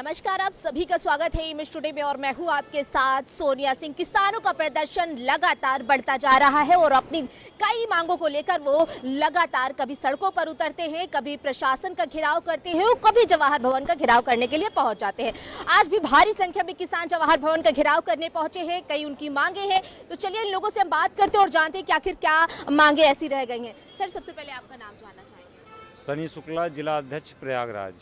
नमस्कार, आप सभी का स्वागत है इमेज टुडे में और मैं हूं आपके साथ सोनिया सिंह। किसानों का प्रदर्शन लगातार बढ़ता जा रहा है और अपनी कई मांगों को लेकर वो लगातार कभी सड़कों पर उतरते हैं, कभी प्रशासन का घेराव करते हैं और कभी जवाहर भवन का घेराव करने के लिए पहुंच जाते हैं। आज भी भारी संख्या में किसान जवाहर भवन का घेराव करने पहुंचे हैं, कई उनकी मांगे हैं। तो चलिए इन लोगों से हम बात करते हैं और जानते हैं कि आखिर क्या मांगे ऐसी रह गई हैं। सर, सबसे पहले आपका नाम जानना चाहेंगे। सनी शुक्ला, जिला अध्यक्ष प्रयागराज,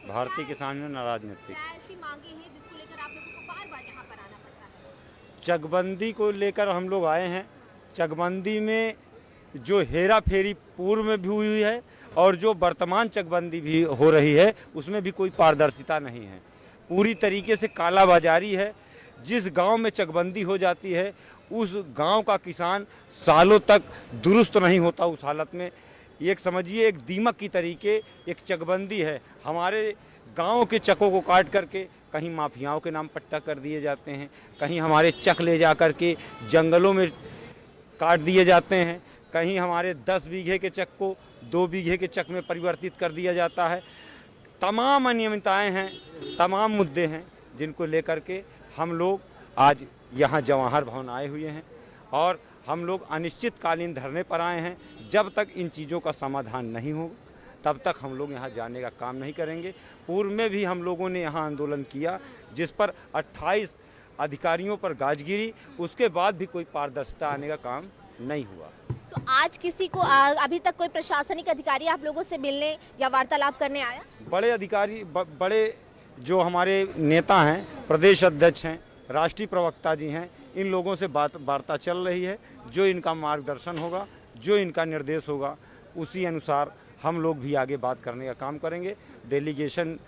भारतीय किसान यूनियन राजनीतिक। ऐसी मांगे हैं जिसको लेकर आप लोगों को बार-बार यहाँ पर आना पड़ता है? चकबंदी को लेकर हम लोग आए हैं। चकबंदी में जो हेरा फेरी पूर्व में भी हुई है और जो वर्तमान चकबंदी भी हो रही है उसमें भी कोई पारदर्शिता नहीं है। पूरी तरीके से कालाबाजारी है। जिस गांव में चकबंदी हो जाती है उस गांव का किसान सालों तक दुरुस्त नहीं होता। उस हालत में एक समझिए एक दीमक की तरीके एक चकबंदी है। हमारे गांव के चकों को काट करके कहीं माफियाओं के नाम पट्टा कर दिए जाते हैं, कहीं हमारे चक ले जा करके जंगलों में काट दिए जाते हैं, कहीं हमारे 10 बीघे के चक को 2 बीघे के चक में परिवर्तित कर दिया जाता है। तमाम अनियमितताएं हैं, तमाम मुद्दे हैं जिनको लेकर के हम लोग आज यहाँ जवाहर भवन आए हुए हैं और हम लोग अनिश्चितकालीन धरने पर आए हैं। जब तक इन चीज़ों का समाधान नहीं होगा तब तक हम लोग यहाँ जाने का काम नहीं करेंगे। पूर्व में भी हम लोगों ने यहाँ आंदोलन किया जिस पर 28 अधिकारियों पर गाज गिरी, उसके बाद भी कोई पारदर्शिता आने का काम नहीं हुआ। तो आज किसी को अभी तक कोई प्रशासनिक अधिकारी आप लोगों से मिलने या वार्तालाप करने आया? बड़े अधिकारी बड़े जो हमारे नेता हैं, प्रदेश अध्यक्ष हैं, राष्ट्रीय प्रवक्ता जी हैं, इन लोगों से वार्ता चल रही है। जो इनका मार्गदर्शन होगा, जो इनका निर्देश होगा, उसी अनुसार हम लोग भी आगे बात करने का काम करेंगे। डेलीगेशन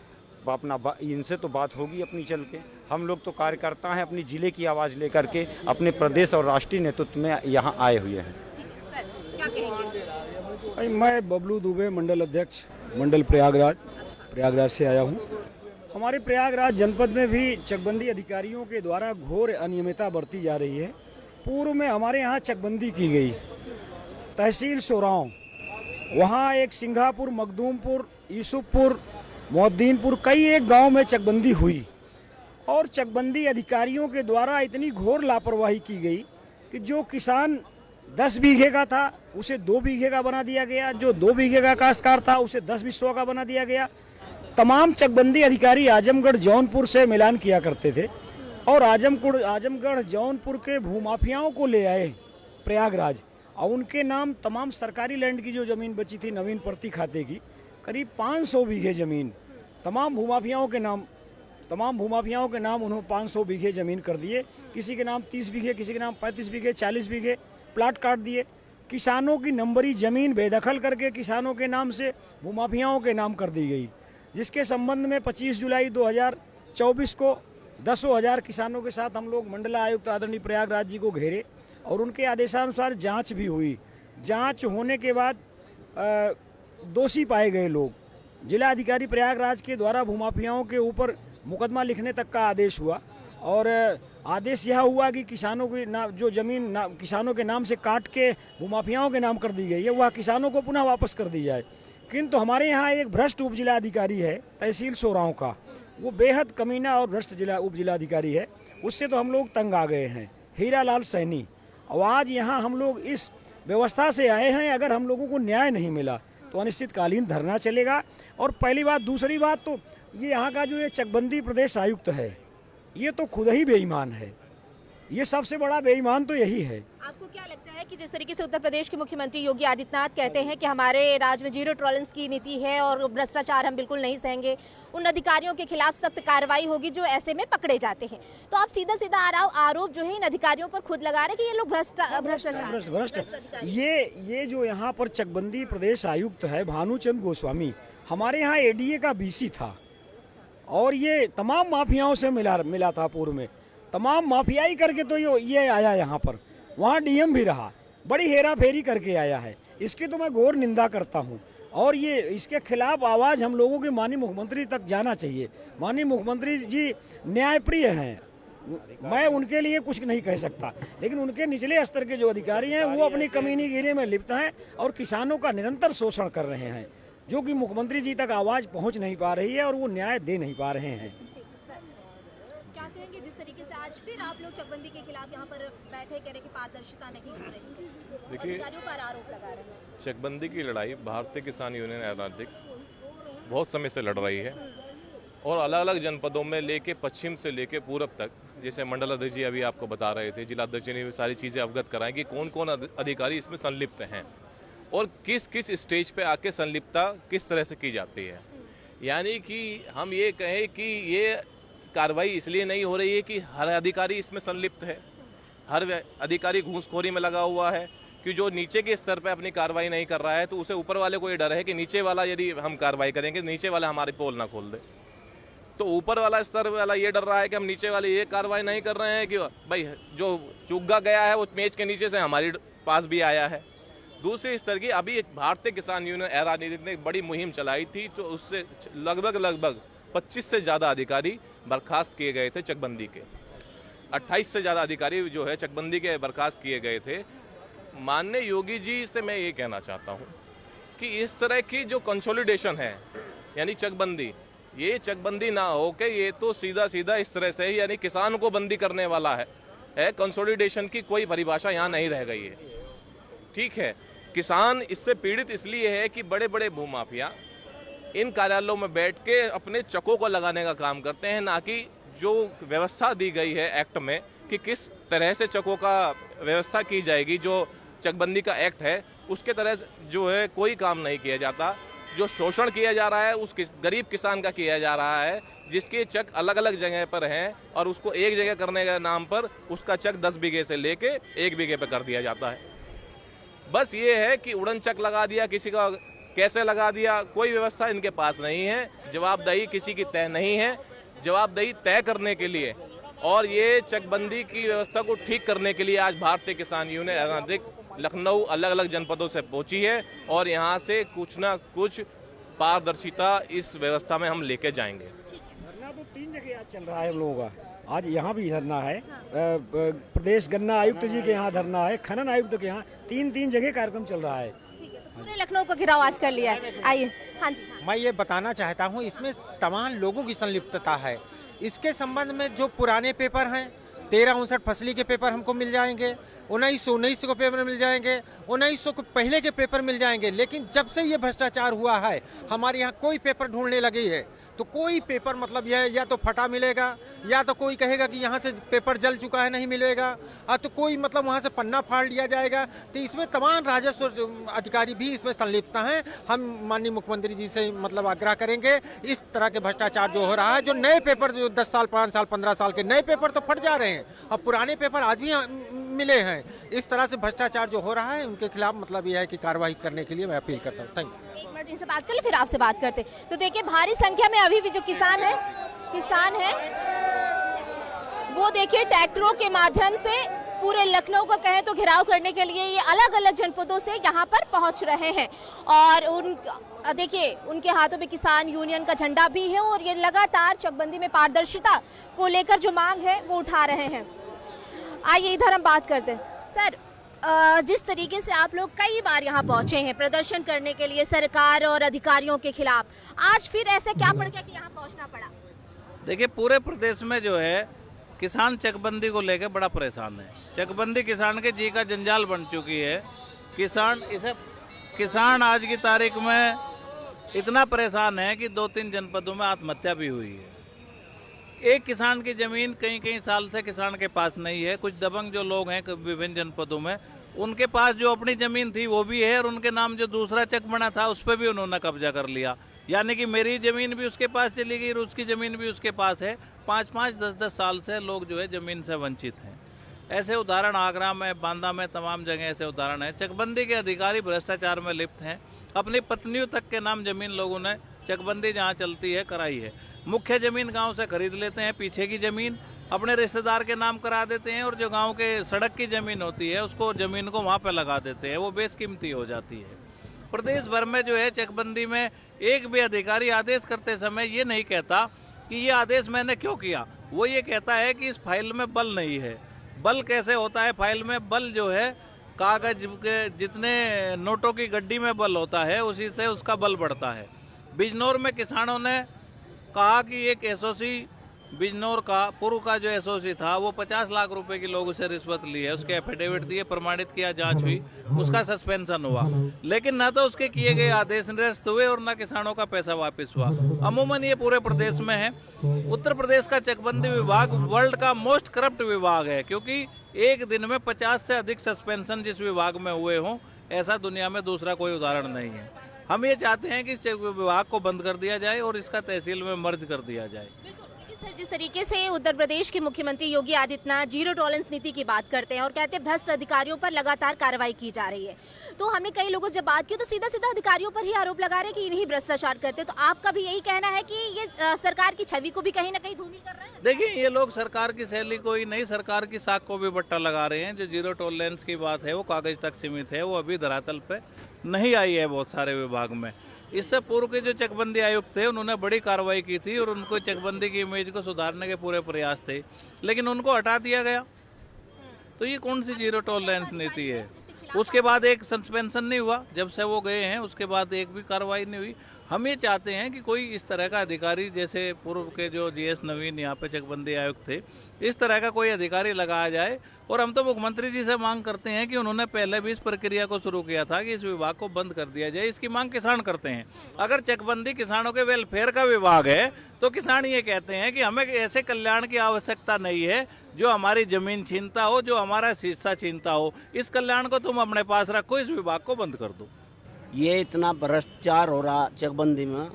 अपना इनसे तो बात होगी अपनी चल के। हम लोग तो कार्यकर्ता हैं, अपनी ज़िले की आवाज़ लेकर के अपने प्रदेश और राष्ट्रीय नेतृत्व में यहाँ आए हुए हैं। ठीक है सर, क्या कहेंगे? मैं बबलू दुबे, मंडल अध्यक्ष, मंडल प्रयागराज से आया हूँ। हमारे प्रयागराज जनपद में भी चकबंदी अधिकारियों के द्वारा घोर अनियमितता बरती जा रही है। पूर्व में हमारे यहाँ चकबंदी की गई, तहसील सोराव, वहाँ एक सिंघापुर, मखदूमपुर, यूसुफपुर, मोहद्दीनपुर, कई एक गांव में चकबंदी हुई और चकबंदी अधिकारियों के द्वारा इतनी घोर लापरवाही की गई कि जो किसान 10 बीघे का था उसे 2 बीघे का बना दिया गया, जो 2 बीघे का काश्तकार था उसे 10 बिस्वा का बना दिया गया। तमाम चकबंदी अधिकारी आजमगढ़ जौनपुर से मिलान किया करते थे और आजमगढ़ जौनपुर के भूमाफियाओं को ले आए प्रयागराज और उनके नाम तमाम सरकारी लैंड की जो ज़मीन बची थी नवीन प्रति खाते की करीब 500 बीघे ज़मीन तमाम भूमाफियाओं के नाम उन्होंने 500 बीघे ज़मीन कर दिए। किसी के नाम 30 बीघे, किसी के नाम 35 बीघे, 40 बीघे प्लाट काट दिए। किसानों की नंबरी ज़मीन बेदखल करके किसानों के नाम से भूमाफियाओं के नाम कर दी गई, जिसके संबंध में 25 जुलाई 2024 को 10,000 किसानों के साथ हम लोग मंडला आयुक्त आदरणीय प्रयागराज जी को घेरे और उनके आदेशानुसार जांच भी हुई। जांच होने के बाद दोषी पाए गए लोग, जिला अधिकारी प्रयागराज के द्वारा भूमाफियाओं के ऊपर मुकदमा लिखने तक का आदेश हुआ और आदेश यह हुआ कि किसानों की जो ज़मीन किसानों के नाम से काट के भूमाफियाओं के नाम कर दी गई है वह किसानों को पुनः वापस कर दी जाए। किंतु हमारे यहाँ एक भ्रष्ट उप जिलाधिकारी है तहसील सोराव का, वो बेहद कमीना और भ्रष्ट उप जिलाधिकारी है। उससे तो हम लोग तंग आ गए हैं, हीरालाल सैनी। और आज यहाँ हम लोग इस व्यवस्था से आए हैं, अगर हम लोगों को न्याय नहीं मिला तो अनिश्चितकालीन धरना चलेगा। और पहली बात, दूसरी बात तो ये यहाँ का जो ये चकबंदी प्रदेश आयुक्त है ये तो खुद ही बेईमान है। ये सबसे बड़ा बेईमान तो यही है। आपको क्या लगता है कि जिस तरीके से उत्तर प्रदेश के मुख्यमंत्री योगी आदित्यनाथ कहते हैं कि हमारे राज्य में 0 टॉलरेंस की नीति है और भ्रष्टाचार हम बिल्कुल नहीं सहेंगे, उन अधिकारियों के खिलाफ सख्त कार्रवाई होगी जो ऐसे में पकड़े जाते हैं, तो आप सीधा सीधा आरोप जो है इन अधिकारियों पर खुद लगा रहे हैं कि ये लोग भ्रष्ट। ये जो यहाँ पर चकबंदी प्रदेश आयुक्त है भानुचंद गोस्वामी, हमारे यहाँ एडीए का बीसी था और ये तमाम माफियाओं से मिला था। पूर्व में तमाम माफियाई करके तो ये आया यहाँ पर, वहाँ डीएम भी रहा, बड़ी हेरा फेरी करके आया है। इसकी तो मैं घोर निंदा करता हूँ और ये इसके खिलाफ आवाज़ हम लोगों के माननीय मुख्यमंत्री तक जाना चाहिए। माननीय मुख्यमंत्री जी न्यायप्रिय हैं, मैं उनके लिए कुछ नहीं कह सकता, लेकिन उनके निचले स्तर के जो अधिकारी हैं वो अपनी कमीनीगिरी में लिप्त हैं और किसानों का निरंतर शोषण कर रहे हैं, जो कि मुख्यमंत्री जी तक आवाज़ पहुँच नहीं पा रही है और वो न्याय दे नहीं पा रहे हैं। कहेंगे जिस तरीके से आज फिर आप लोग चकबंदी के खिलाफ यहाँ पर बैठे, कह रहे कि पारदर्शिता नहीं हो रही है, देखिए, अधिकारियों पर आरोप लगा रहे हैं। चकबंदी की लड़ाई भारतीय किसान यूनियन एर्नाटिक बहुत समय से लड़ रही है और अलग अलग जनपदों में लेके पश्चिम से लेके पूरब तक, जैसे मंडल अध्यक्ष जी अभी आपको बता रहे थे, जिला अध्यक्ष ने भी सारी चीज़ें अवगत कराएं कि कौन कौन अधिकारी इसमें संलिप्त हैं और किस किस स्टेज पे आके संलिप्तता किस तरह से की जाती है। यानी कि हम ये कहें कि ये कार्रवाई इसलिए नहीं हो रही है कि हर अधिकारी इसमें संलिप्त है, हर अधिकारी घूसखोरी में लगा हुआ है, कि जो नीचे के स्तर पे अपनी कार्रवाई नहीं कर रहा है तो उसे ऊपर वाले को ये डर है कि नीचे वाला यदि हम कार्रवाई करेंगे नीचे वाला हमारी पोल ना खोल दे। तो ऊपर वाला स्तर वाला ये डर रहा है कि हम नीचे वाले ये कार्रवाई नहीं कर रहे हैं कि भाई जो चुग्गा गया है वो मेज के नीचे से हमारे पास भी आया है। दूसरे स्तर की अभी एक भारतीय किसान यूनियन एर्नाटिक ने एक बड़ी मुहिम चलाई थी, तो उससे लगभग 25 से ज़्यादा अधिकारी बर्खास्त किए गए थे चकबंदी के। 28 से ज़्यादा अधिकारी जो है चकबंदी के बर्खास्त किए गए थे। माननीय योगी जी से मैं ये कहना चाहता हूँ कि इस तरह की जो कंसोलिडेशन है यानी चकबंदी, ये चकबंदी ना हो के ये तो सीधा सीधा इस तरह से ही यानी किसान को बंदी करने वाला है। कंसोलिडेशन की कोई परिभाषा यहाँ नहीं रह गई है। ठीक है, किसान इससे पीड़ित इसलिए है कि बड़े बड़े भूमाफिया इन कार्यालयों में बैठ के अपने चकों को लगाने का काम करते हैं, ना कि जो व्यवस्था दी गई है एक्ट में कि किस तरह से चकों का व्यवस्था की जाएगी। जो चकबंदी का एक्ट है उसके तरह जो है कोई काम नहीं किया जाता। जो शोषण किया जा रहा है उस गरीब किसान का किया जा रहा है, जिसके चक अलग अलग जगह पर हैं और उसको एक जगह करने के नाम पर उसका चक 10 बीघे से लेके 1 बीघे पर कर दिया जाता है। बस ये है कि उड़न चक लगा दिया, किसी का कैसे लगा दिया, कोई व्यवस्था इनके पास नहीं है। जवाबदेही किसी की तय नहीं है। जवाबदेही तय करने के लिए और ये चकबंदी की व्यवस्था को ठीक करने के लिए आज भारतीय किसान यूनियन एर्नाटिक लखनऊ अलग अलग जनपदों से पहुंची है और यहाँ से कुछ ना कुछ पारदर्शिता इस व्यवस्था में हम लेके जाएंगे। धरना तो 3 जगह आज चल रहा है हम लोगों का। आज यहाँ भी धरना है, प्रदेश गन्ना आयुक्त जी के यहाँ धरना है, खनन आयुक्त के यहाँ, 3 जगह कार्यक्रम चल रहा है। ठीक है, तो पूरे लखनऊ को घेराव आज कर लिया है। आइए, हाँ जी। मैं ये बताना चाहता हूँ इसमें तमाम लोगों की संलिप्तता है। इसके संबंध में जो पुराने पेपर हैं 1359 फसली के पेपर हमको मिल जाएंगे, 1919 को पेपर मिल जाएंगे, 1900 को पहले के पेपर मिल जाएंगे। लेकिन जब से ये भ्रष्टाचार हुआ है हमारे यहाँ कोई पेपर ढूंढने लगी है तो कोई पेपर मतलब यह या तो फटा मिलेगा या तो कोई कहेगा कि यहाँ से पेपर जल चुका है नहीं मिलेगा, और तो कोई मतलब वहाँ से पन्ना फाड़ लिया जाएगा। तो इसमें तमाम राजस्व अधिकारी भी इसमें संलिप्त हैं। हम माननीय मुख्यमंत्री जी से मतलब आग्रह करेंगे इस तरह के भ्रष्टाचार जो हो रहा है, जो नए पेपर जो 10 साल 5 साल 15 साल के नए पेपर तो फट जा रहे हैं और पुराने पेपर आज भी मिले हैं। इस तरह से भ्रष्टाचार जो हो रहा है उनके खिलाफ मतलब यह है कि कार्रवाई करने के लिए मैं अपील करता हूँ। Thank you. 1 मिनट इनसे बात कर ले, फिर आपसे बात करते। तो देखिए भारी संख्या में अभी भी जो किसान है वो देखिए ट्रैक्टरों के माध्यम से पूरे लखनऊ को कहें तो घेराव करने के लिए ये अलग अलग जनपदों से यहाँ पर पहुँच रहे हैं और देखिए उनके हाथों में किसान यूनियन का झंडा भी है और ये लगातार चकबंदी में पारदर्शिता को लेकर जो मांग है वो उठा रहे हैं। आइए इधर हम बात करते हैं। सर, जिस तरीके से आप लोग कई बार यहाँ पहुंचे हैं प्रदर्शन करने के लिए सरकार और अधिकारियों के खिलाफ, आज फिर ऐसे क्या पड़ गया कि यहाँ पहुंचना पड़ा? देखिए पूरे प्रदेश में जो है किसान चकबंदी को लेकर बड़ा परेशान है। चकबंदी किसान के जी का जंजाल बन चुकी है। किसान आज की तारीख में इतना परेशान है कि 2-3 जनपदों में आत्महत्या भी हुई है। एक किसान की जमीन कई साल से किसान के पास नहीं है। कुछ दबंग जो लोग हैं विभिन्न जनपदों में उनके पास जो अपनी जमीन थी वो भी है और उनके नाम जो दूसरा चक बना था उस पर भी उन्होंने कब्जा कर लिया। यानी कि मेरी जमीन भी उसके पास चली गई और उसकी जमीन भी उसके पास है। 5-5, 10-10 साल से लोग जो है जमीन से वंचित हैं। ऐसे उदाहरण आगरा में, बांदा में, तमाम जगह ऐसे उदाहरण हैं। चकबंदी के अधिकारी भ्रष्टाचार में लिप्त हैं। अपनी पत्नियों तक के नाम जमीन लोगों ने चकबंदी जहाँ चलती है कराई है। मुख्य जमीन गांव से खरीद लेते हैं, पीछे की जमीन अपने रिश्तेदार के नाम करा देते हैं और जो गांव के सड़क की जमीन होती है उसको जमीन को वहां पे लगा देते हैं, वो बेशकीमती हो जाती है। प्रदेश भर में जो है चकबंदी में एक भी अधिकारी आदेश करते समय ये नहीं कहता कि ये आदेश मैंने क्यों किया, वो ये कहता है कि इस फाइल में बल नहीं है। बल कैसे होता है? फाइल में बल जो है कागज के जितने नोटों की गड्डी में बल होता है उसी से उसका बल बढ़ता है। बिजनौर में किसानों ने कहा कि एक एसओसी बिजनौर का पूर्व का जो एसओसी था वो 50 लाख रुपए की लोगों से रिश्वत ली है, उसके एफिडेविट दिए, प्रमाणित किया, जांच हुई, उसका सस्पेंशन हुआ, लेकिन ना तो उसके किए गए आदेश निरस्त हुए और ना किसानों का पैसा वापस हुआ। अमूमन ये पूरे प्रदेश में है। उत्तर प्रदेश का चकबंदी विभाग वर्ल्ड का मोस्ट करप्ट विभाग है, क्योंकि एक दिन में 50 से अधिक सस्पेंशन जिस विभाग में हुए हों, ऐसा दुनिया में दूसरा कोई उदाहरण नहीं है। हम ये चाहते हैं कि इस विभाग को बंद कर दिया जाए और इसका तहसील में मर्ज कर दिया जाए। सर, जिस तरीके से उत्तर प्रदेश के मुख्यमंत्री योगी आदित्यनाथ जीरो टॉलरेंस नीति की बात करते हैं और कहते हैं भ्रष्ट अधिकारियों पर लगातार कार्रवाई की जा रही है, तो हमने कई लोगों से जब बात की तो सीधा सीधा अधिकारियों पर ही आरोप लगा रहे हैं कि इन्हीं भ्रष्टाचार करते हैं। तो आपका भी यही कहना है कि ये सरकार की छवि को भी कहीं ना कहीं धूमिल कर रहे हैं? देखिए, ये लोग सरकार की शैली को ही नहीं, सरकार की साख को भी बट्टा लगा रहे हैं। जो जीरो टॉलरेंस की बात है वो कागज तक सीमित है, वो अभी धरातल पे नहीं आई है बहुत सारे विभाग में। इससे पूर्व के जो चकबंदी आयुक्त थे उन्होंने बड़ी कार्रवाई की थी और उनको चकबंदी की इमेज को सुधारने के पूरे प्रयास थे, लेकिन उनको हटा दिया गया। तो ये कौन सी जीरो टॉलरेंस नीति है? उसके बाद एक सस्पेंशन नहीं हुआ, जब से वो गए हैं उसके बाद एक भी कार्रवाई नहीं हुई। हम ये चाहते हैं कि कोई इस तरह का अधिकारी, जैसे पूर्व के जो जीएस नवीन यहाँ पे चकबंदी आयुक्त थे, इस तरह का कोई अधिकारी लगाया जाए। और हम तो मुख्यमंत्री जी से मांग करते हैं कि उन्होंने पहले भी इस प्रक्रिया को शुरू किया था कि इस विभाग को बंद कर दिया जाए। इसकी मांग किसान करते हैं। अगर चकबंदी किसानों के वेलफेयर का विभाग है तो किसान ये कहते हैं कि हमें ऐसे कल्याण की आवश्यकता नहीं है जो हमारी जमीन छीनता हो, जो हमारा हिस्सा छीनता हो। इस कल्याण को तुम अपने पास रखो, इस विभाग को बंद कर दो। ये इतना भ्रष्टाचार हो रहा चकबंदी में,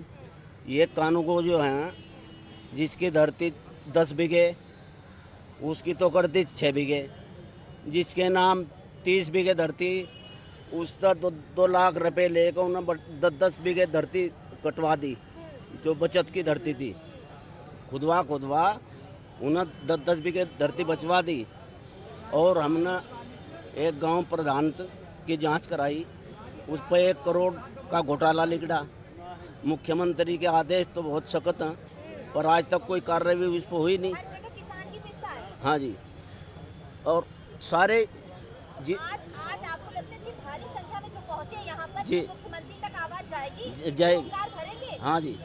ये कानून जो है जिसकी धरती 10 बीघे उसकी तो कर दी 6 बीघे, जिसके नाम 30 बीघे धरती उसका 2 लाख रुपए लेकर उन्होंने 10 बीघे धरती कटवा दी, जो बचत की धरती थी। खुदवा उन्हें 10 बीघे धरती बचवा दी। और हमने एक गांव प्रधान की जांच कराई, उस पर 1 करोड़ का घोटाला निकला। मुख्यमंत्री के आदेश तो बहुत सख्त हैं, पर आज तक कोई कार्रवाई उस पर हुई नहीं। हाँ जी, और सारे जी आज आपको लगता है कि भारी संख्या में जो पहुंचे यहाँ पर जी, मुख्यमंत्री तक आवाज जाएगी, जाएगी। भरेंगे? हाँ जी,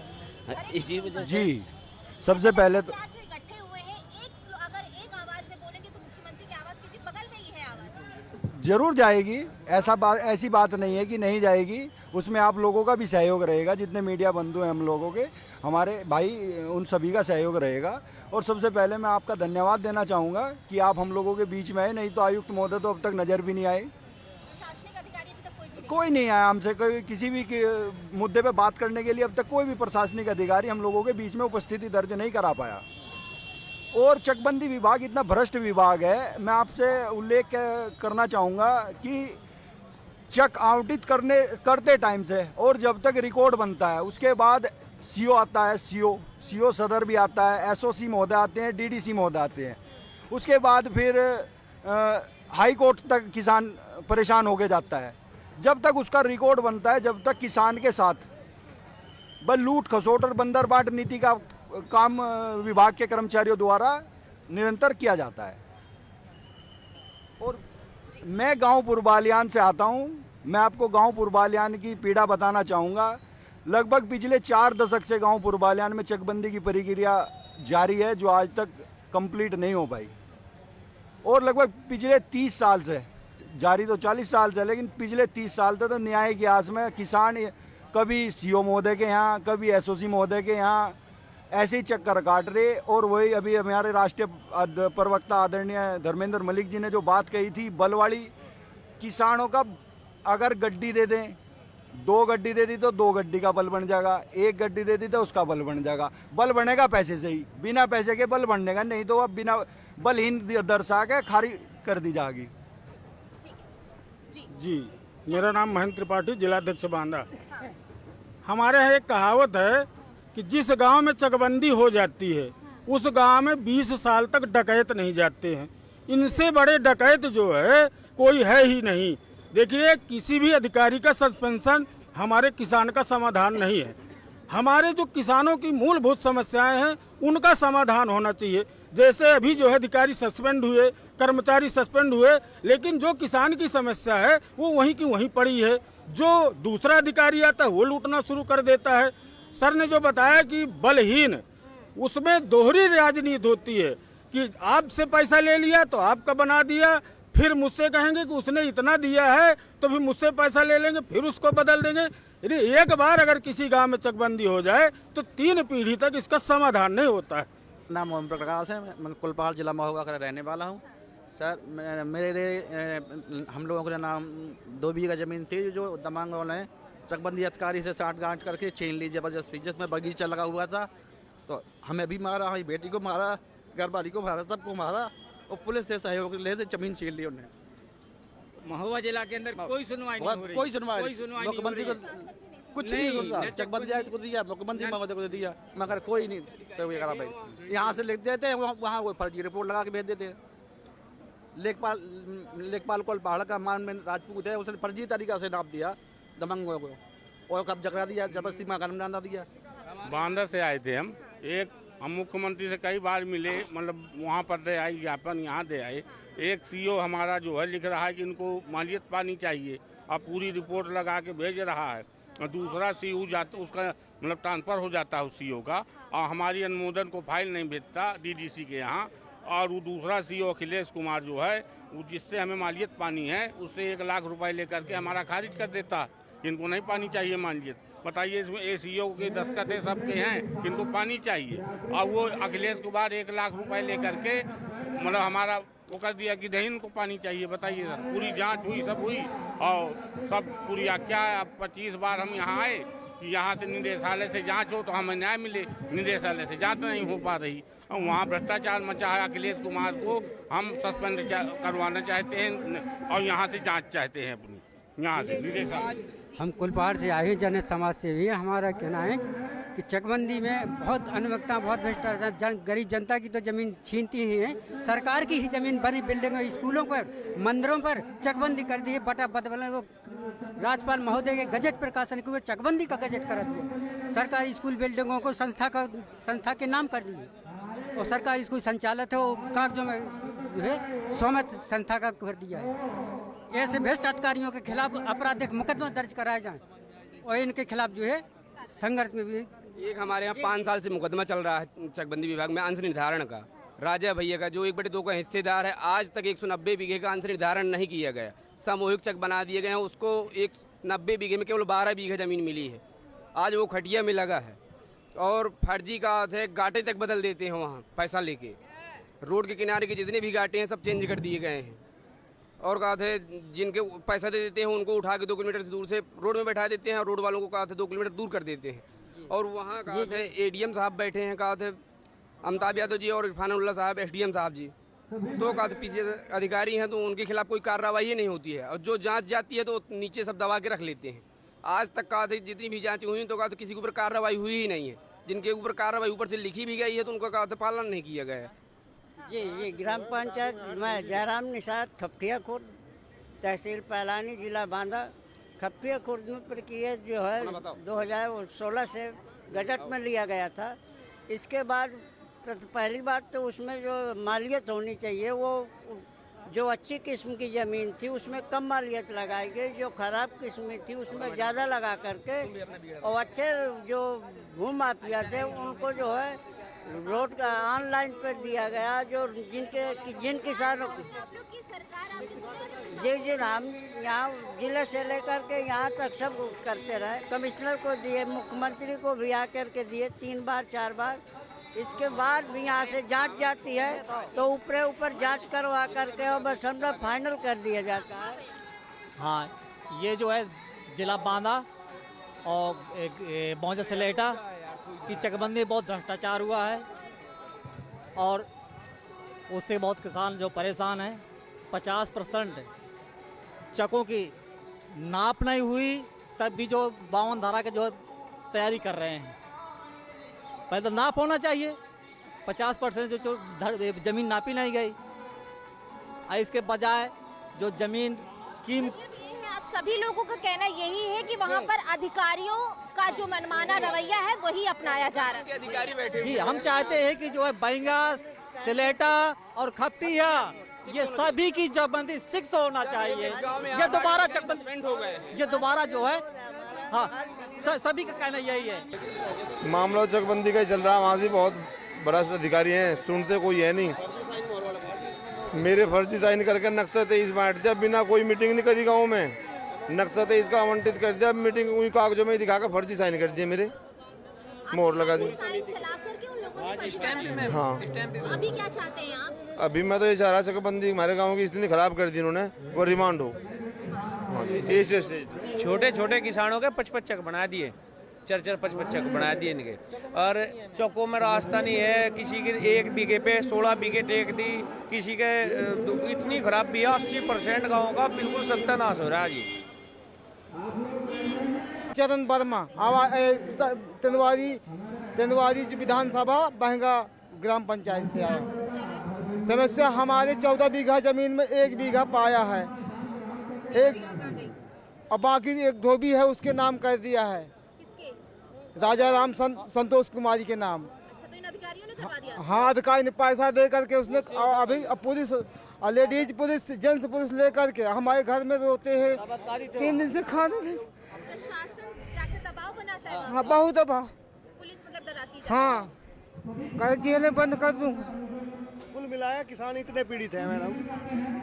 इसी वजह से जी, सबसे पहले तो जो इकट्ठे हुए हैं, अगर एक आवाज में बोलेंगे तो मुख्यमंत्री की आवाज, क्योंकि बगल में ही है आवाज, जरूर जाएगी। ऐसी बात नहीं है कि नहीं जाएगी। उसमें आप लोगों का भी सहयोग रहेगा, जितने मीडिया बंधु हैं हम लोगों के, हमारे भाई, उन सभी का सहयोग रहेगा। और सबसे पहले मैं आपका धन्यवाद देना चाहूँगा कि आप हम लोगों के बीच में आए, नहीं तो आयुक्त महोदय तो अब तक नज़र भी नहीं आए। प्रशासनिक अधिकारी अभी तक कोई नहीं आया हमसे, कोई किसी भी मुद्दे पे बात करने के लिए अब तक कोई भी प्रशासनिक अधिकारी हम लोगों के बीच में उपस्थिति दर्ज नहीं करा पाया। और चकबंदी विभाग इतना भ्रष्ट विभाग है, मैं आपसे उल्लेख करना चाहूँगा कि चक आवंटित करते टाइम से और जब तक रिकॉर्ड बनता है उसके बाद सीओ आता है, सीओ सदर भी आता है, एसओसी महोदय आते हैं, डीडीसी महोदय आते हैं। उसके बाद फिर हाई कोर्ट तक किसान परेशान होके जाता है। जब तक उसका रिकॉर्ड बनता है, जब तक किसान के साथ बस लूट खसोट और बंदर बाट नीति का काम विभाग के कर्मचारियों द्वारा निरंतर किया जाता है। और मैं गांव पुरबालियान से आता हूं, मैं आपको गांव पुरबालियान की पीड़ा बताना चाहूँगा। लगभग पिछले 4 दशक से गांव पुरबालियान में चकबंदी की प्रक्रिया जारी है, जो आज तक कंप्लीट नहीं हो पाई। और लगभग पिछले 30 साल से, जारी तो 40 साल से, लेकिन पिछले 30 साल से तो न्याय की आस में किसान कभी सीओ महोदय के यहाँ, कभी एसओसी महोदय के यहाँ ऐसे ही चक्कर काट रहे। और वही अभी हमारे राष्ट्रीय प्रवक्ता आदरणीय धर्मेंद्र मलिक जी ने जो बात कही थी, बलवाड़ी किसानों का अगर गड्डी दे दें, 2 गड्डी दे दी तो 2 गड्डी का बल बन जाएगा, 1 गड्डी दे दी तो उसका बल बन जाएगा। बल बनेगा पैसे से ही, बिना पैसे के बल बनने का नहीं, तो अब बिना बलहीन दर्शा के खारी कर दी जाएगी। जी, मेरा नाम महेंद्र त्रिपाठी, जिलाध्यक्ष बांदा। हमारे यहाँ एक कहावत है कि जिस गांव में चकबंदी हो जाती है उस गांव में 20 साल तक डकैत नहीं जाते हैं। इनसे बड़े डकैत जो है कोई है ही नहीं। देखिए, किसी भी अधिकारी का सस्पेंशन हमारे किसान का समाधान नहीं है। हमारे जो किसानों की मूलभूत समस्याएं हैं उनका समाधान होना चाहिए। जैसे अभी जो है अधिकारी सस्पेंड हुए, कर्मचारी सस्पेंड हुए, लेकिन जो किसान की समस्या है वो वहीं की वहीं पड़ी है। जो दूसरा अधिकारी आता है वो लूटना शुरू कर देता है। सर ने जो बताया कि बलहीन उसमें दोहरी राजनीति होती है कि आपसे पैसा ले लिया तो आपका बना दिया, फिर मुझसे कहेंगे कि उसने इतना दिया है तो फिर मुझसे पैसा ले लेंगे, फिर उसको बदल देंगे। यदि एक बार अगर किसी गांव में चकबंदी हो जाए तो 3 पीढ़ी तक इसका समाधान नहीं होता है। नाम ओम प्रकाश है, मैं कुलपहाड़ जिला महोबा का रहने वाला हूँ। सर मेरे हम लोगों के नाम 2 बीघा ज़मीन थी जो दमांग वाले ने चकबंदी अधिकारी से साठ गांठ करके छीन ली ज़बरदस्ती, जिसमें बगीचा लगा हुआ था। तो हमें भी मारा, हमारी बेटी को मारा, घरवाली को मारा, सबको मारा और पुलिस से सहयोग ले से जमीन छीन ली उन्हें। महोबा जिला के अंदर कोई सुनवाई नहीं हो रही, कोई सुनवाई मुख्यमंत्री को कुछ नहीं सुन रहा। चकबंदी आयुक्त को दिया, मुख्यमंत्री महोदय को दिया, मगर कोई नहीं करा भाई। यहाँ से लिख देते हैं, वहाँ वो फर्जी रिपोर्ट लगा के भेज देते हैं। लेखपाल को पहाड़ का मान में राजपूत है, उसने फर्जी तरीका से नाप दिया दमंगों को और कब्जा करा दिया, जबरदस्ती मकान बना दिया। बांदा से आए थे हम मुख्यमंत्री से कई बार मिले, मतलब वहाँ पर दे आए ज्ञापन, यहाँ दे आए। एक सीओ हमारा जो है लिख रहा है कि इनको मालियत पानी चाहिए, अब पूरी रिपोर्ट लगा के भेज रहा है। और दूसरा सीओ जाता, उसका मतलब ट्रांसफ़र हो जाता है उस सीओ का, और हमारी अनुमोदन को फाइल नहीं भेजता डीडीसी के यहाँ। और वो दूसरा सीओ अखिलेश कुमार जो है, वो जिससे हमें मालियत पानी है, उससे 1 लाख रुपए लेकर के हमारा खारिज कर देता। इनको नहीं पानी चाहिए मालियत। बताइए, इसमें एसीओ के दस्तखत सबके हैं, इनको पानी चाहिए। और वो अखिलेश कुमार 1 लाख रुपए लेकर के मतलब हमारा वो कर दिया कि नहीं इनको पानी चाहिए। बताइए सर, पूरी जांच हुई, सब हुई और सब पूरी क्या 25 बार हम यहाँ आए कि यहाँ से निदेशालय से जांच हो तो हमें न्याय मिले, निदेशालय से जांच नहीं हो पा रही। और वहाँ भ्रष्टाचार मचा है। अखिलेश कुमार को हम सस्पेंड करवाना चाहते हैं और यहाँ से जाँच चाहते हैं अपनी, यहाँ से निदेशालय। हम कुलपहाड़ से आए जन समाज सेवी है। हमारा कहना है कि चकबंदी में बहुत अनियमितता, बहुत भ्रष्टाचार, गरीब जनता की तो ज़मीन छीनती ही है। सरकार की ही ज़मीन बनी बिल्डिंगों, स्कूलों पर, मंदिरों पर चकबंदी कर दी है। बटा बदलने को राज्यपाल महोदय के गजट प्रकाशन के हुए चकबंदी का गजट करा दिया। सरकारी स्कूल बिल्डिंगों को संस्था के नाम कर दिए और सरकारी स्कूल संचालित है वो कागजों में जो है स्वामित्व संस्था का कर दिया है। ऐसे भ्रष्ट अधिकारियों के खिलाफ आपराधिक मुकदमा दर्ज कराया जाए और इनके खिलाफ जो है संघर्ष में भी। एक हमारे यहाँ 5 साल से मुकदमा चल रहा है चकबंदी विभाग में अंश निर्धारण का, राजा भैया का जो 1/2 का हिस्सेदार है। आज तक 190 बीघे का अंश निर्धारण नहीं किया गया। सामूहिक चक बना दिए गए हैं, उसको 190 बीघे में केवल 12 बीघे ज़मीन मिली है। आज वो खटिया में लगा है और फर्जी का है गाटे तक बदल देते हैं वहाँ पैसा लेके। रोड के किनारे के जितने भी गाटे हैं सब चेंज कर दिए गए हैं और कहा थे जिनके पैसा दे देते हैं उनको उठा के 2 किलोमीटर से दूर से रोड में बैठा देते हैं और रोड वालों को कहा थे 2 किलोमीटर दूर कर देते हैं। और वहाँ कहा थे एडीएम साहब बैठे हैं, कहा थे अमिताभ यादव जी और इरफानुल्लाह साहब एसडीएम साहब जी, तो कहा थे पीछे अधिकारी हैं तो उनके खिलाफ कोई कार्रवाई नहीं होती है और जो जाँच जाती है तो नीचे सब दबा के रख लेते हैं। आज तक कहा थे जितनी भी जाँच हुई तो कहा तो किसी के ऊपर कार्रवाई हुई ही नहीं है। जिनके ऊपर कार्रवाई ऊपर से लिखी भी गई है तो उनका कहा था पालन नहीं किया गया है। जी ये ग्राम पंचायत में जयराम निषाद खपटिया खुर्द, तहसील पैलानी, जिला बांदा। खपटिया खुर्द में प्रक्रिया जो है 2016 से गजट में लिया गया था। इसके बाद पहली बात तो उसमें जो मालियत होनी चाहिए वो जो अच्छी किस्म की ज़मीन थी उसमें कम मालियत लगाई गई, जो ख़राब किस्म थी उसमें ज़्यादा लगा करके और अच्छे जो भूमाफिया थे उनको जो है रोड का ऑनलाइन पर दिया गया। जो जिन किसानों जी हम यहाँ जिले से लेकर के यहाँ तक सब करते रहे। कमिश्नर को दिए, मुख्यमंत्री को भी आकर के दिए 3 बार 4 बार। इसके बाद भी यहाँ से जांच जाती है तो ऊपर जांच करवा करके और बस हम लोग फाइनल कर दिया जाता है। हाँ, ये जो है जिला बांदा और मौजा सलेटा की चकबंदी बहुत भ्रष्टाचार हुआ है और उससे बहुत किसान जो परेशान हैं। 50% चकों की नाप नहीं हुई तब भी जो 52 धारा के जो तैयारी कर रहे हैं। पहले तो नाप होना चाहिए। 50% जो ज़मीन नापी नहीं गई, इसके बजाय जो ज़मीन की आप सभी लोगों का कहना यही है कि वहाँ पर अधिकारियों का जो मनमाना रवैया है वही अपनाया जा रहा है। जी हम चाहते हैं कि जो है बैंगा, सिलेटा और खपटिया ये सभी की चकबंदी 6 होना चाहिए। ये दोबारा चकबंदी हो गए, ये दोबारा जो है हाँ सभी का कहना यही है। मामला चकबंदी का ही चल रहा है, वहाँ से बहुत भ्रष्ट अधिकारी हैं, सुनते कोई है नहीं। मेरे फर्जी साइन करके नक्शा 23 बांट दिया, बिना कोई मीटिंग नहीं करी गाँव में। नक्शा 23 का आवंटित कर दिया, मीटिंग हुई कागजों में दिखाकर फर्जी साइन कर दिए, मेरे मोहर लगा दी। हाँ, अभी क्या चाहते हैं आप? अभी मैं तो ये चाह रहा चकबंदी हमारे गाँव की इतनी खराब कर दी इन्होंने, वो रिमांड हो। छोटे छोटे किसानों के 55 चक बना दिए, 4-4 55 चक बना दिए इनके। और चौकों में रास्ता नहीं है, किसी के 1 बीघे पे 16 बीघे टेक दी, किसी के इतनी खराब भी है। 80% गाँव का बिल्कुल सत्यानाश हो रहा है जी। चरण वर्मा तेंदुआरी विधानसभा बहंगा ग्राम पंचायत से आया। समस्या हमारे 14 बीघा जमीन में 1 बीघा पाया है, और बाकी एक धोबी है उसके नाम कर दिया है, राजा राम संतोष कुमारी के नाम। अच्छा, तो इन अधिकारियों ने करवा दिया? हाँ, अधिकारी ने पैसा दे करके उसने अभी police ladies police gents police लेकर के हमारे घर में रोते हैं। 3 दिन से खाना नहीं। प्रशासन जाके दबाव बनाता है? हाँ, बहुत दबाव। पुलिस मतलब डराती है? हाँ, कल जेलें बंद कर दूंगा। कुल मिलाया किसान इतने पीड़ित हैं मैडम।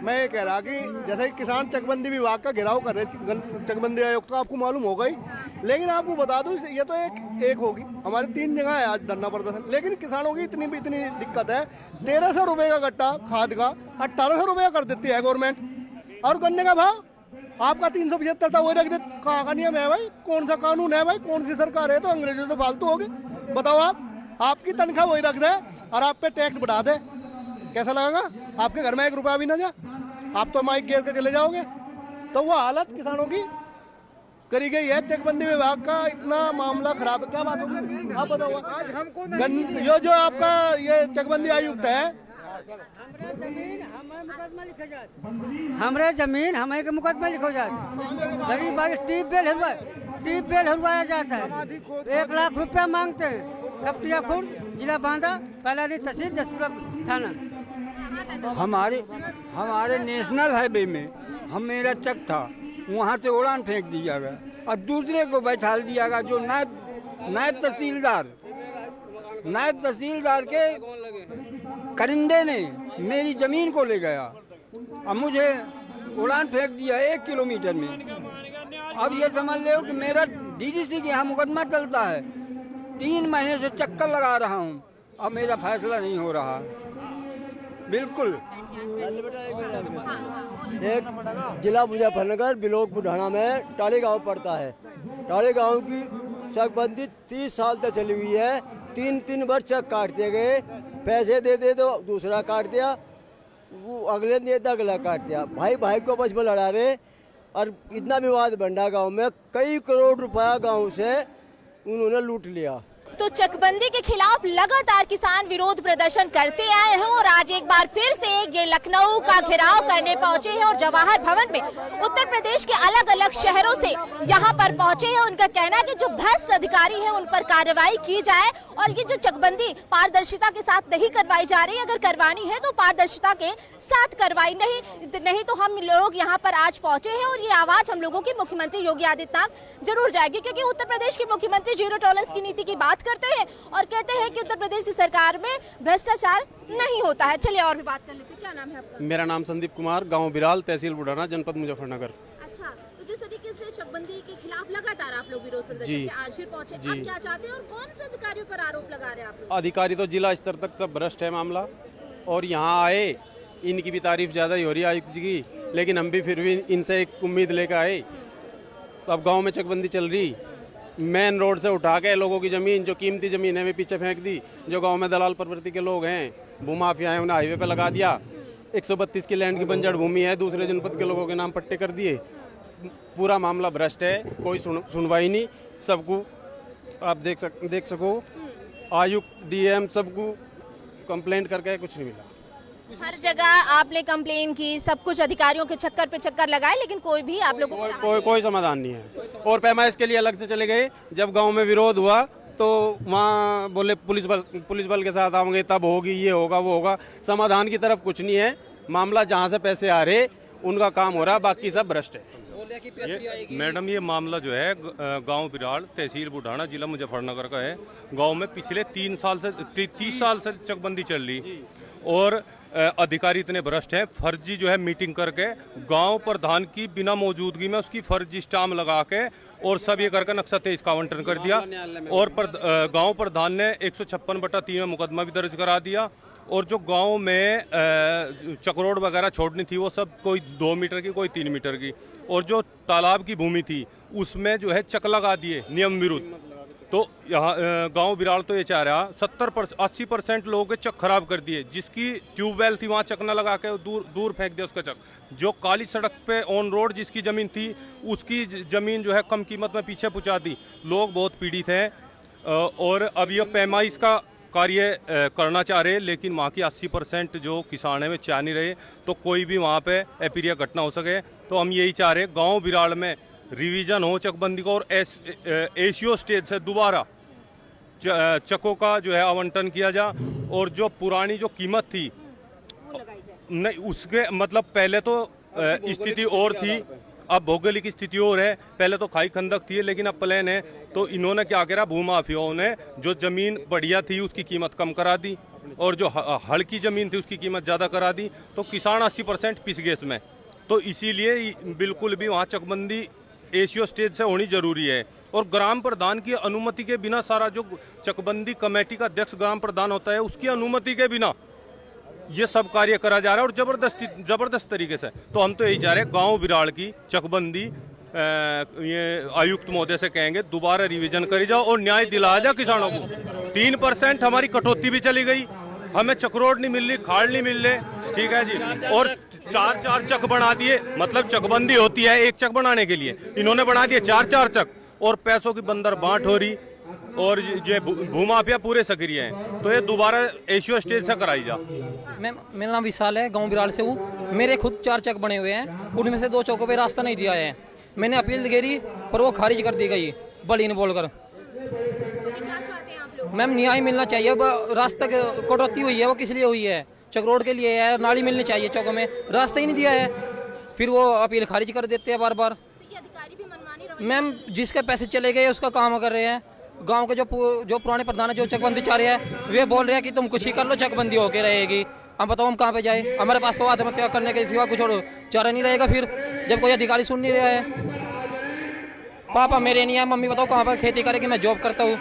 मैं ये कह रहा कि जैसे किसान चकबंदी विभाग का घेराव कर रहे थे, चकबंदी आयोग का आपको मालूम होगा ही, लेकिन आपको बता दूं ये तो एक होगी। हमारे 3 जगह है आज धरना प्रदर्शन, लेकिन किसानों की इतनी दिक्कत है। 1300 रुपये का गट्टा खाद का 1800 रुपये कर देती है गवर्नमेंट, और गन्ने का भाव आपका 375 था, वो रख दे। कहाँ का नियम है भाई? कौन सा कानून है भाई? कौन सी सरकार है? तो अंग्रेजों से फालतू हो गए। बताओ आपकी तनख्वाह वही रख दे और आप पे टैक्स बढ़ा दे, कैसा लगेगा? आपके घर में 1 रुपया भी ना जा, आप तो माइक घेर के चले जाओगे। तो वो हालत किसानों की करी गई है। चकबंदी विभाग का इतना मामला खराब है। क्या बात होगी आप बताओ। यो जो आपका ये चकबंदी आयुक्त है, हमरे जमीन हमें के मुकदमा लिखो जाता। गरीब ट्यूबवेल हरवाया जाता है, 1 लाख रुपया मांगते हैं। खपटिया खुर्द, जिला बांदा, पलानी तहसील, जसपुरा थाना। हमारे नेशनल हाईवे में मेरा चक था, वहाँ से उड़ान फेंक दिया गया और दूसरे को बैठा दिया गया, जो नायब तहसीलदार के करिंदे ने मेरी जमीन को ले गया और मुझे उड़ान फेंक दिया 1 किलोमीटर में। अब ये समझ लो कि मेरा डीडीसी के यहाँ मुकदमा चलता है, 3 महीने से चक्कर लगा रहा हूँ, अब मेरा फैसला नहीं हो रहा। बिल्कुल। एक जिला मुजफ्फरनगर ब्लॉक बुढ़ाना में टाड़ी गांव पड़ता है। टाड़ी गांव की चकबंदी 30 साल तक चली हुई है। 3 बार चक काट दिए गए, पैसे दे दे तो दूसरा काट दिया, वो अगले दिन तो अगला काट दिया। भाई को आपस में लड़ा रहे और इतना विवाद बंडा गांव में, कई करोड़ रुपया गांव से उन्होंने लूट लिया। तो चकबंदी के खिलाफ लगातार किसान विरोध प्रदर्शन करते आए हैं और आज एक बार फिर से ये लखनऊ का घेराव करने पहुंचे हैं और जवाहर भवन में उत्तर प्रदेश के अलग अलग शहरों से यहां पर पहुंचे हैं। उनका कहना है कि जो भ्रष्ट अधिकारी हैं उन पर कार्रवाई की जाए और ये जो चकबंदी पारदर्शिता के साथ नहीं करवाई जा रही, अगर करवानी है तो पारदर्शिता के साथ करवाई, नहीं तो हम लोग यहाँ पर आज पहुंचे हैं और ये आवाज हम लोगों की मुख्यमंत्री योगी आदित्यनाथ जरूर जाएगी, क्योंकि उत्तर प्रदेश के मुख्यमंत्री जीरो टॉलरेंस की नीति की बात करते हैं और कहते हैं कि उत्तर प्रदेश की सरकार में भ्रष्टाचार नहीं होता है। चलिए और भी बात कर लेते हैं। क्या नाम है आपका? मेरा नाम संदीप कुमार, गांव बिराल, तहसील बुढ़ाना, जनपद मुजफ्फरनगर। अच्छा, तो जिस तरीके से चकबंदी के खिलाफ लगातार आप लोग विरोध प्रदर्शन के आज फिर पहुंचे, आप क्या चाहते हैं और कौन से अधिकारियों पर आरोप लगा रहे हैं आप लोग? अधिकारी तो जिला स्तर तक सब भ्रष्ट है मामला, और यहाँ आए इनकी भी तारीफ ज्यादा ही हो रही है आयुक्त जी की, लेकिन हम भी फिर भी इनसे एक उम्मीद लेकर आए। तो अब गाँव में चकबंदी चल रही, मेन रोड से उठा के लोगों की ज़मीन, जो कीमती ज़मीन है वे पीछे फेंक दी। जो गांव में दलाल प्रवृत्ति के लोग हैं, भूमाफिया हैं, उन्हें हाईवे पे लगा दिया। 132 की लैंड की बंजर भूमि है, दूसरे जनपद के लोगों के नाम पट्टे कर दिए। पूरा मामला भ्रष्ट है, कोई सुनवाई नहीं। सबको आप देख सको, आयुक्त, डीएम सबको कंप्लेंट करके कुछ नहीं मिला। हर जगह आपने कंप्लेन की, सब कुछ अधिकारियों के चक्कर पे चक्कर लगाए, लेकिन कोई भी आप लोगों को कोई समाधान नहीं है। और पैमाइश के लिए अलग से चले गए। जब गांव में विरोध हुआ तो वहाँ बोले पुलिस बल के साथ आओगे तब होगी, ये होगा वो होगा। समाधान की तरफ कुछ नहीं है। मामला जहाँ से पैसे आ रहे उनका काम हो रहा, बाकी सब भ्रष्ट है। मैडम ये मामला जो है गांव बिराड़ तहसील बुढ़ाना जिला मुजफ्फरनगर का है। गांव में पिछले 30 साल से चकबंदी चल रही और अधिकारी इतने भ्रष्ट हैं, फर्जी जो है मीटिंग करके गांव प्रधान की बिना मौजूदगी में उसकी फर्जी स्टाम्प लगा के और सब ये करके नक्शा 23 का आवंटन कर दिया और गांव प्रधान ने 156/3 में मुकदमा भी दर्ज करा दिया। और जो गांव में चक्रोड वगैरह छोड़नी थी वो सब कोई 2 मीटर की कोई 3 मीटर की, और जो तालाब की भूमि थी उसमें जो है चक लगा दिए नियम विरुद्ध। तो यहाँ गांव बिराड़ तो ये चाह रहा 80% लोगों के चक खराब कर दिए। जिसकी ट्यूबवेल थी वहाँ चक न लगा के दूर फेंक दिया उसका चक। जो काली सड़क पे ऑन रोड जिसकी ज़मीन थी उसकी ज़मीन जो है कम कीमत में पीछे पहुँचा दी। लोग बहुत पीड़ित हैं और अब ये पैमाइश का कार्य करना चाह रहे, लेकिन वहाँ की 80% जो किसान है वे चाह नहीं रहे तो कोई भी वहाँ पे अप्रिय घटना हो सके। तो हम यही चाह रहे गांव बिराड़ में रिवीजन हो चकबंदी को और एशियो स्टेज से दोबारा चकों का जो है आवंटन किया जा और जो पुरानी जो कीमत थी नहीं उसके मतलब पहले तो स्थिति और थी, अब भौगोलिक स्थिति और है। पहले तो खाई खंदक थी लेकिन अब प्लेन है। तो इन्होंने क्या करा, भूमाफियाओं ने जो जमीन बढ़िया थी उसकी कीमत कम करा दी और जो हल्की जमीन थी उसकी कीमत ज़्यादा करा दी। तो किसान 80% पिस गए इसमें। तो इसीलिए बिल्कुल भी वहाँ चकबंदी एशियो स्टेज से होनी जरूरी है और ग्राम प्रधान की अनुमति के बिना सारा जो चकबंदी कमेटी का अध्यक्ष ग्राम प्रधान होता है उसकी अनुमति के बिना ये सब कार्य करा जा रहा है और जबरदस्त तरीके से। तो हम तो यही चाह रहे हैं गांव बिराड़ की चकबंदी ये आयुक्त महोदय से कहेंगे दोबारा रिवीजन करी जाओ और न्याय दिलाया जाए किसानों को। 3% हमारी कटौती भी चली गई, हमें चक्रोड नहीं मिल रही, खाड़ नहीं मिल रहे, ठीक है जी। और 4 चक बना दिए, मतलब चकबंदी होती है 1 चक बनाने के लिए, इन्होंने बना दिए 4 चक और पैसों की बंदर बांट हो रही और ये भूमाफिया पूरे सक्रिय हैं। तो ये दोबारा एशियो स्टेज से कराई जा। मेरा नाम विशाल है, गांव बिराड़ से हूँ। मेरे खुद 4 चक बने हुए हैं, उनमें से 2 चौकों पे रास्ता नहीं दिया है। मैंने अपील करी पर वो खारिज कर दी गई बलीन बोलकर। मैम न्याय मिलना चाहिए। रास्ता कटौती हुई है वो किस लिए हुई है? चक्रोड के लिए है, नाली मिलनी चाहिए चौकों में, रास्ता ही नहीं दिया है। फिर वो अपील खारिज कर देते हैं बार बार। मैम जिसके पैसे चले गए उसका काम कर रहे हैं। गांव के जो पुराने प्रधान है जो चकबंदी चाह रहे हैं वे बोल रहे हैं कि तुम कुछ ही कर लो चकबंदी होके रहेगी। हम बताओ हम कहाँ पे जाए? हमारे पास तो आत्महत्या करने के सिवा कुछ और चारा नहीं रहेगा फिर, जब कोई अधिकारी सुन नहीं रहा है। पापा मेरे नहीं है, मम्मी बताओ कहाँ पर खेती करेगी? मैं जॉब करता हूँ।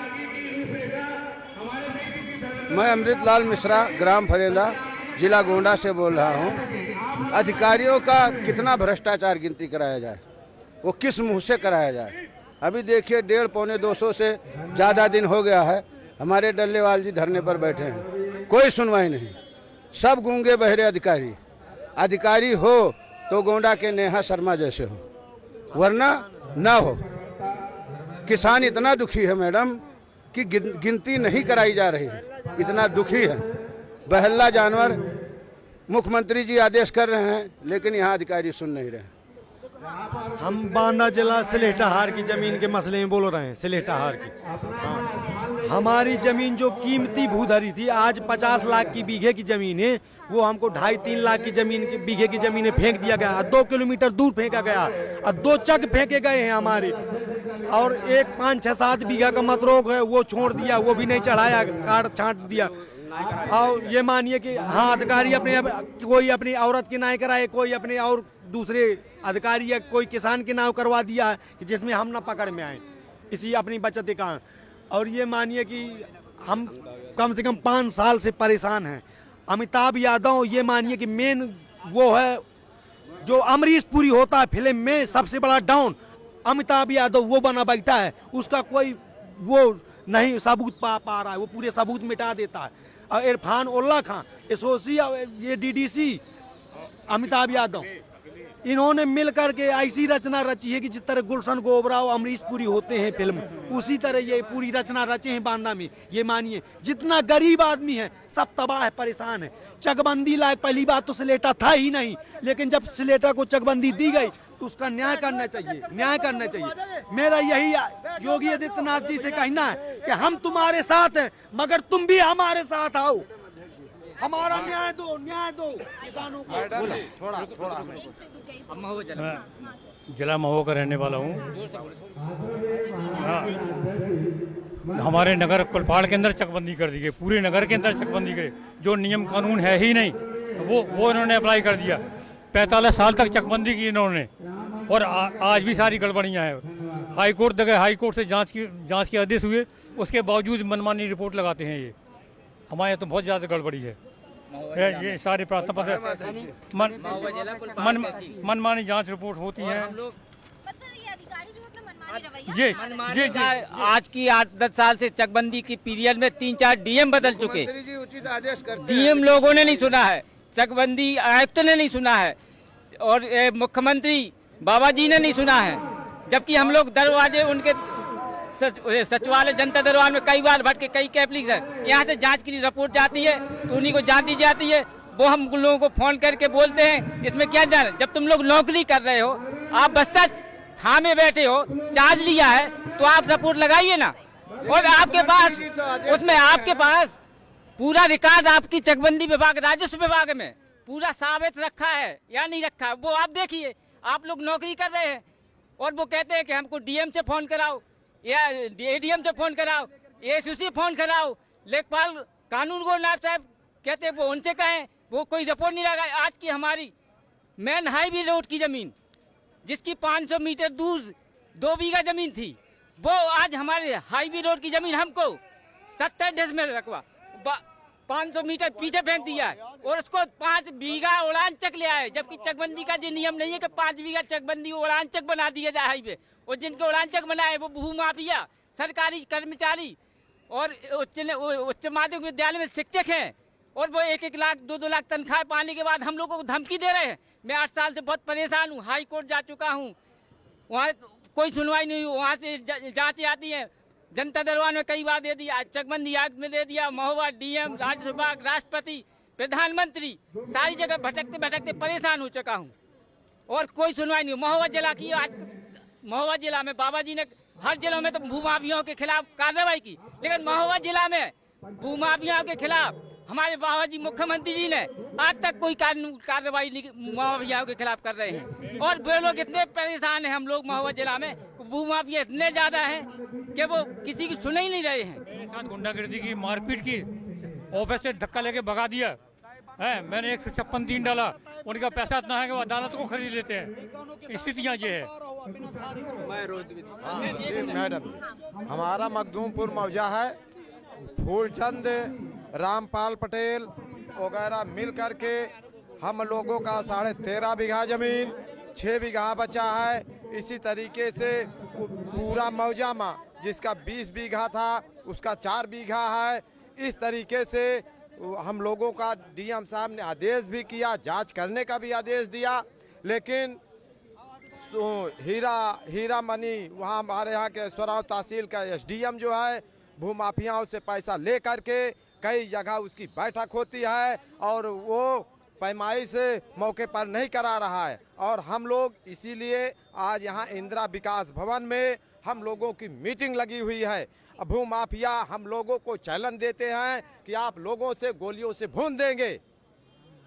मैं अमृतलाल मिश्रा ग्राम फरेंदा जिला गोंडा से बोल रहा हूँ। अधिकारियों का कितना भ्रष्टाचार गिनती कराया जाए, वो किस मुँह से कराया जाए? अभी देखिए 150-200 से ज़्यादा दिन हो गया है हमारे डल्लेवाल जी धरने पर बैठे हैं, कोई सुनवाई नहीं। सब गूंगे बहरे अधिकारी हो तो गोंडा के नेहा शर्मा जैसे हो, वरना ना हो। किसान इतना दुखी है मैडम कि गिनती नहीं कराई जा रही है, इतना दुखी है। बहल्ला जानवर मुख्यमंत्री जी आदेश कर रहे हैं लेकिन यहाँ अधिकारी सुन नहीं रहे। हम बांदा जिला सिलेटाहार की जमीन के मसले में बोल रहे हैं। सिलेटाहार की हमारी जमीन जो कीमती भूधरी थी, आज 50 लाख की बीघे की जमीन है, वो हमको 2.5-3 लाख की जमीन की बीघे की जमीन फेंक दिया गया। 2 किलोमीटर दूर फेंका गया और 2 चक फेंके गए हैं हमारे। और एक 5-6-7 बीघा का मतरोग है वो छोड़ दिया, वो भी नहीं चढ़ाया, काट छांट दिया। और ये मानिए कि हाँ अधिकारी कोई अपनी औरत की नाव कराए, कोई अपने और दूसरे अधिकारी या कोई किसान के नाव करवा दिया है कि जिसमें हम ना पकड़ में आए इसी अपनी बचत का। और ये मानिए कि हम कम से कम 5 साल से परेशान हैं। अमिताभ यादव ये मानिए कि मेन वो है जो अमरीश पुरी होता है फिल्म में सबसे बड़ा डाउन, अमिताभ यादव वो बना बैठा है। उसका कोई वो नहीं सबूत पा रहा है, वो पूरे सबूत मिटा देता है। और इरफान उल्ला खान ये DDC अमिताभ यादव इन्होंने मिल करके ऐसी रचना रची है कि जिस तरह गुलशन गोबरा और अमरीश पुरी होते हैं फिल्म, उसी तरह ये पूरी रचना रचे हैं बांदा में। ये मानिए जितना गरीब आदमी है सब तबाह है, परेशान है। चकबंदी लायक पहली बात तो सिलेटा था ही नहीं, लेकिन जब सिलेटा को चकबंदी दी गई तो उसका न्याय करना चाहिए, न्याय करना चाहिए। मेरा यही योगी आदित्यनाथ जी से कहना है कि हम तुम्हारे साथ हैं मगर तुम भी हमारे साथ आओ, हमारा न्याय दो किसानों को। जिला महोबा का रहने वाला हूँ। हमारे नगर कुलपाड़ के अंदर चकबंदी कर दी गई, पूरे नगर के अंदर चकबंदी करे, जो नियम कानून है ही नहीं वो इन्होंने अप्लाई कर दिया। 45 साल तक चकबंदी की इन्होंने, और आज भी सारी गड़बड़ियाँ हैं। हाई कोर्ट गए, हाई कोर्ट से जांच के आदेश हुए, उसके बावजूद मनमानी रिपोर्ट लगाते हैं। ये हमारे यहाँ तो बहुत ज़्यादा गड़बड़ी है। ये सारे प्रार्थना पत्र मनमानी जांच रिपोर्ट होती है। जी जी जी, आज की 8-10 साल से चकबंदी की पीरियड में 3-4 डीएम बदल चुके। डीएम लोगों ने नहीं सुना है, चकबंदी आयुक्त ने नहीं सुना है, और मुख्यमंत्री बाबा जी ने नहीं सुना है। जबकि हम लोग दरवाजे उनके सचिवालय जनता दरबार में कई बार भटके, कई एप्लीकेशन यहाँ से जांच के लिए रिपोर्ट जाती है तो उन्हीं को जांच दी जाती है। वो हम लोगों को फोन करके बोलते हैं इसमें क्या जान, जब तुम लोग नौकरी कर रहे हो, आप बस्ता थामे बैठे हो, चार्ज लिया है, तो आप रिपोर्ट लगाइए ना। और आपके पास उसमें आपके पास पूरा रिकॉर्ड आपकी चकबंदी विभाग, राजस्व विभाग में पूरा साबित रखा है या नहीं रखा, वो आप देखिए। आप लोग नौकरी कर रहे हैं और वो कहते हैं कि हमको डीएम से फोन कराओ या एडीएम से फोन कराओ, एसयूसी फोन कराओ, लेखपाल कानून गो नायब साहब कहते हैं वो उनसे कहें, वो कोई रिपोर्ट नहीं लगाए। आज की हमारी मेन हाईवे रोड की जमीन, जिसकी 500 मीटर दूर 2 बीघा जमीन थी, वो आज हमारे हाईवे रोड की जमीन हमको 70 डेज में रखवा 500 मीटर पीछे फेंक दिया है, और उसको 5 बीघा उड़ान चक ले आए। जबकि चकबंदी का जो नियम नहीं है कि 5 बीघा चकबंदी उड़ान चक बना दिया जाए हाईवे, और जिनके उड़ान चक बनाए वो भूमाफिया, सरकारी कर्मचारी और उच्च माध्यमिक विद्यालय में शिक्षक हैं, और वो 1-1 लाख 2-2 लाख तनख्वाह पाने के बाद हम लोगों को धमकी दे रहे हैं। मैं 8 साल से बहुत परेशान हूँ, हाई कोर्ट जा चुका हूँ, वहाँ कोई सुनवाई नहीं हुई, वहाँ से जांचें आती हैं, जनता दरबार में कई बार दे दिया, चकबंदी आयुक्त में दे दिया, महोबा डीएम, राजस्व विभाग, राष्ट्रपति, प्रधानमंत्री, सारी जगह भटकते भटकते परेशान हो चुका हूँ, और कोई सुनवाई नहीं। महोबा जिला की आज महोबा जिला में बाबा जी ने हर जिलों में तो भूमाफियाओं के खिलाफ कार्रवाई की, लेकिन महोबा जिला में भूमाफियाओं के खिलाफ हमारे बाबा जी मुख्यमंत्री जी ने आज तक कोई कार्रवाई नहीं माफियाओं के खिलाफ कर रहे हैं। और वे लोग इतने परेशान हैं, हम लोग महोबा जिला में भूमाफिया इतने ज्यादा हैं कि वो किसी की सुन ही नहीं रहे हैं। मेरे साथ गुंडागर्दी की, मारपीट की, ऑफिस से धक्का लेके भगा दिया है। मैंने 156 डाला, उनका पैसा इतना है कि वो अदालत को खरीद लेते हैं। स्थितियाँ ये है। मैडम, हमारा मखदूमपुर मौजा है, फूलचंद, रामपाल पटेल वगैरह मिल करके हम लोगों का 13.5 बीघा जमीन, 6 बीघा बचा है। इसी तरीके से पूरा मौजामा जिसका 20 बीघा था उसका 4 बीघा है। इस तरीके से हम लोगों का डीएम साहब ने आदेश भी किया, जांच करने का भी आदेश दिया, लेकिन हीरा मनी वहाँ हमारे यहाँ के स्वराव तहसील का एसडीएम जो है भूमाफियाओं से पैसा ले करके कई जगह उसकी बैठक होती है और वो पैमाइश मौके पर नहीं करा रहा है। और हम लोग इसीलिए आज यहाँ इंदिरा विकास भवन में हम लोगों की मीटिंग लगी हुई है। भूमाफिया हम लोगों को चैलेंज देते हैं कि आप लोगों से गोलियों से भून देंगे।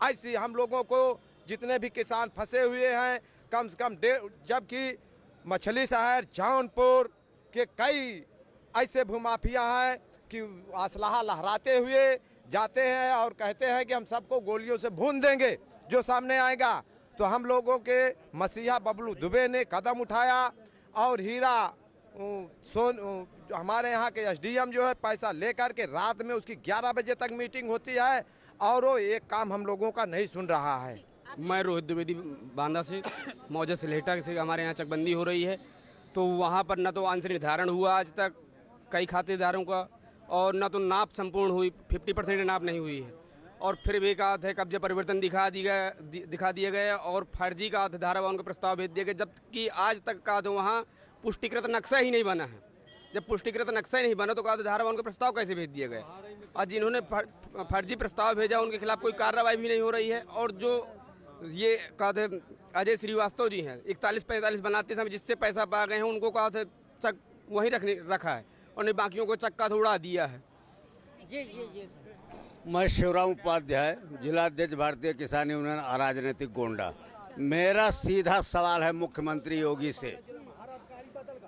ऐसी हम लोगों को जितने भी किसान फंसे हुए हैं कम से कम जबकि मछली शहर जौनपुर के कई ऐसे भूमाफिया हैं कि असलहा लहराते हुए जाते हैं और कहते हैं कि हम सबको गोलियों से भून देंगे जो सामने आएगा। तो हम लोगों के मसीहा बबलू दुबे ने कदम उठाया और हीरा हमारे यहाँ के एसडीएम जो है पैसा लेकर के रात में उसकी 11 बजे तक मीटिंग होती है और वो एक काम हम लोगों का नहीं सुन रहा है। मैं रोहित द्विवेदी बांदा से मौजा सिलेटा से हमारे यहाँ चकबंदी हो रही है, तो वहाँ पर न तो अंश निर्धारण हुआ आज तक कई खातेदारों का, और न तो नाप संपूर्ण हुई, 50% नाप नहीं हुई है, और फिर भी कहा था कब्जा परिवर्तन दिखा दिया गया और फर्जी का धारावाहों का प्रस्ताव भेज दिया गया, जबकि आज तक का तो वहाँ पुष्टिकृत नक्शा ही नहीं बना है। जब पुष्टिकृत नक्शा ही नहीं बना तो कहा धारावाहों का प्रस्ताव कैसे भेज दिया गया, और जिन्होंने फर्जी प्रस्ताव भेजा उनके खिलाफ कोई कार्रवाई भी नहीं हो रही है। और जो ये कहा थे अजय श्रीवास्तव जी हैं 41-45 बनाते समय जिससे पैसा पा गए हैं उनको कहा था चक वहीं रखा है और बाकियों को चक्का तो उड़ा दिया है। मैं शिवराम उपाध्याय, जिला अध्यक्ष भारतीय किसान यूनियन अराजनीतिक गोंडा। मेरा सीधा सवाल है मुख्यमंत्री योगी से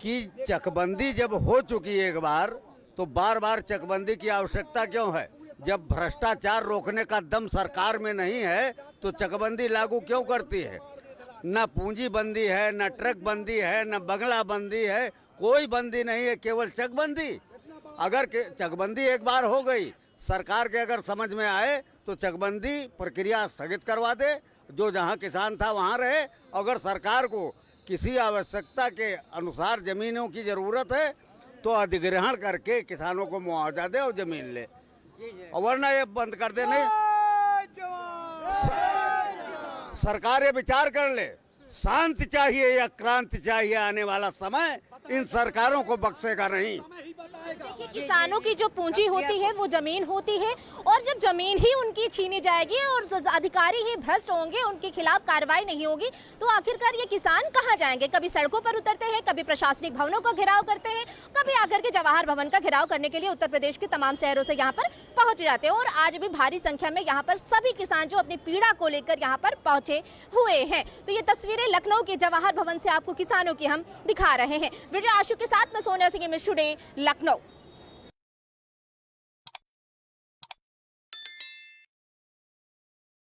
कि चकबंदी जब हो चुकी है एक बार, तो बार बार चकबंदी की आवश्यकता क्यों है? जब भ्रष्टाचार रोकने का दम सरकार में नहीं है तो चकबंदी लागू क्यों करती है? न पूंजी बंदी है, न ट्रक बंदी है, न बंगला बंदी है, कोई बंदी नहीं है, केवल चकबंदी। अगर चकबंदी एक बार हो गई, सरकार के अगर समझ में आए तो चकबंदी प्रक्रिया स्थगित करवा दे, जो जहां किसान था वहां रहे। अगर सरकार को किसी आवश्यकता के अनुसार जमीनों की जरूरत है तो अधिग्रहण करके किसानों को मुआवजा दे और जमीन ले, और वरना ये बंद कर दे। नहीं, सरकार ये विचार कर ले, शांति चाहिए या क्रांति चाहिए। आने वाला समय इन सरकारों को बख्शेगा नहीं। देखिए, किसानों की जो पूंजी होती है वो जमीन होती है, और जब जमीन ही उनकी छीनी जाएगी और अधिकारी ही भ्रष्ट होंगे, उनके खिलाफ कार्रवाई नहीं होगी, तो आखिरकार ये किसान कहाँ जाएंगे? कभी सड़कों पर उतरते हैं, कभी प्रशासनिक भवनों का घेराव करते हैं, कभी आकर के जवाहर भवन का घेराव करने के लिए उत्तर प्रदेश के तमाम शहरों से यहाँ पर पहुंच जाते हैं। और आज भी भारी संख्या में यहाँ पर सभी किसान जो अपनी पीड़ा को लेकर यहाँ पर पहुंचे हुए हैं। तो ये तस्वीरें लखनऊ के जवाहर भवन से आपको किसानों की हम दिखा रहे हैं। विजय आशु के साथ में सोनिया सिंह, मिस टुडे, लखनऊ।